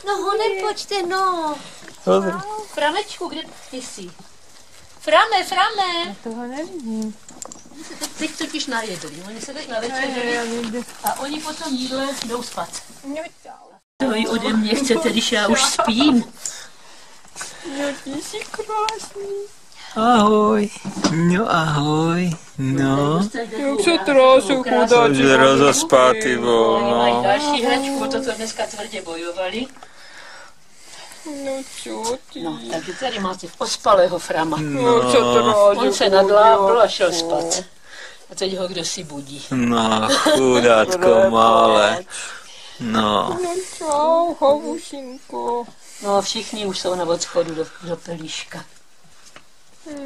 No honem, pojďte, no. Dobře. Framečku, kde ty jsi? Frame. Já toho nevidím. Teď totiž najedli. Oni se teď navečerili a oni po tom jídle jdou spát. To ji ode mě chcete, když já už spím. No, ty jsi krásný. Ahoj. No ahoj. No. Jak se trásou chudáci. Že rozospátý vol, Mají no. další hračku, o to dneska tvrdě bojovali. No co ty? No, takže tady máte ospalého Frama. No, co trásou. On se nadlábil a šel spát. A teď ho kdo si budí. No, chudátko malé. No. No čau, havušinko. No všichni už jsou na odchodu do pelíška.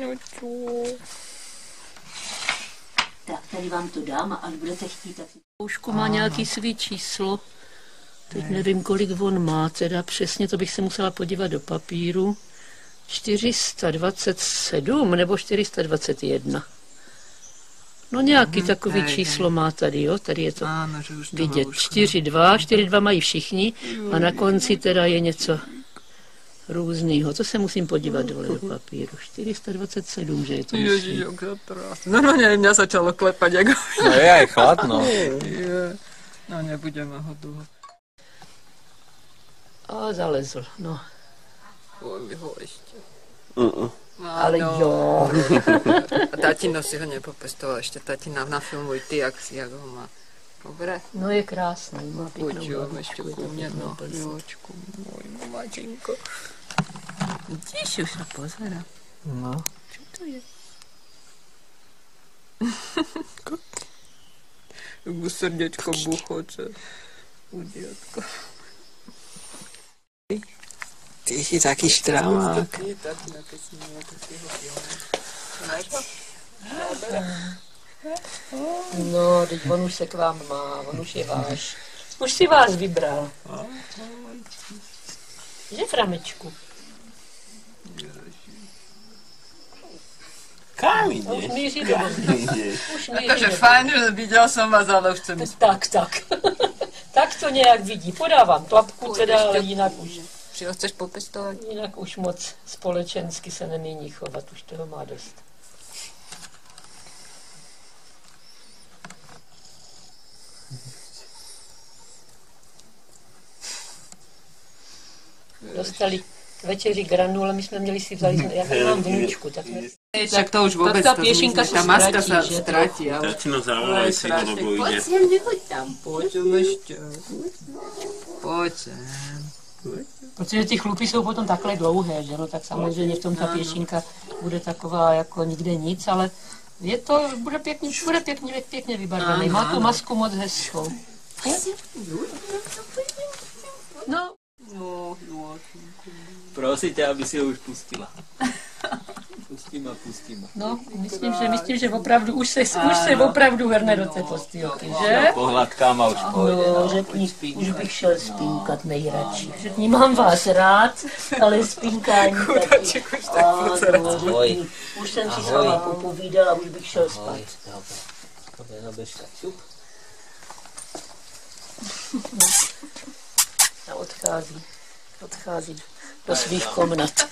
No čo? Tak tady vám to dám a až budete chtít, tak si... Poušku má nějaký svý číslo. Teď nevím, kolik on má, teda přesně, to bych se musela podívat do papíru. 427 nebo 421. No nějaký takový číslo má tady, jo, tady je to vidět. 4,2 mají všichni a na konci teda je něco různýho. To se musím podívat dole do papíru. 427, že je to Ježiš, myslím. jak to trásne. Normálne mňa začalo klepať, ako... No je aj chladno. No nebudeme ho dlho. A zalezl, no. Pojď ho ešte. Ale jo. A tatino si ho nepopestoval, ešte tatina nafilmuj ty, jak ho má. Dobre? No je krásný, má pěknou Počujem ešte hlavičku, ku je to mne, pěkná no. plsa. Miločku, môj mačinko. Vidíš, už sa pozera. No. Čo to je? Mu srdiečko buchoče. Udiatko. Ty si taký štramák. Tatina, keď si měla takého filmu. Máš ho? No, teď on už se k vám má, on už je váš. Už si vás vybral. Že, Framečku? Kam Už ideš? míří do Už míří Takže do fajn, že viděl jsem vás, ale už chcem Tak. Tak to nějak vidí. Podávám tlapku teda, ale Že ho chceš popestovat? jinak už moc společensky se nemění chovat, už toho má dost. Dostali k večeři granule, my jsme měli si vzali, já tady mám vnučku, tak jsme... Tak to už vůbec ta to pěšinka zmizne. se Ta maska ztratí, se že? ztratí, ale... Tatino zavolaj si ho, lebo ide. Pojď sem, nechoď tam, pojď ještě. Pojď sem. Protože ty chlupy jsou potom takhle dlouhé, že no, tak samozřejmě v tom ta pěšinka bude taková jako nikde nic, ale je to, bude pěkně vybarvený. Má tu masku moc hezkou. No. Prosím tě, aby si ho už pustila. Pustím. No, myslím, že opravdu už se opravdu vrne do té postýlky, že? Pohladkám a už pojde. No, řekni, už bych šel spínkat nejradši. Řekni, mám vás rád, ale spínkání taky. Ano, řekni, už jsem si s váma popovídal a už bych šel spát. A odchází do svých komnat.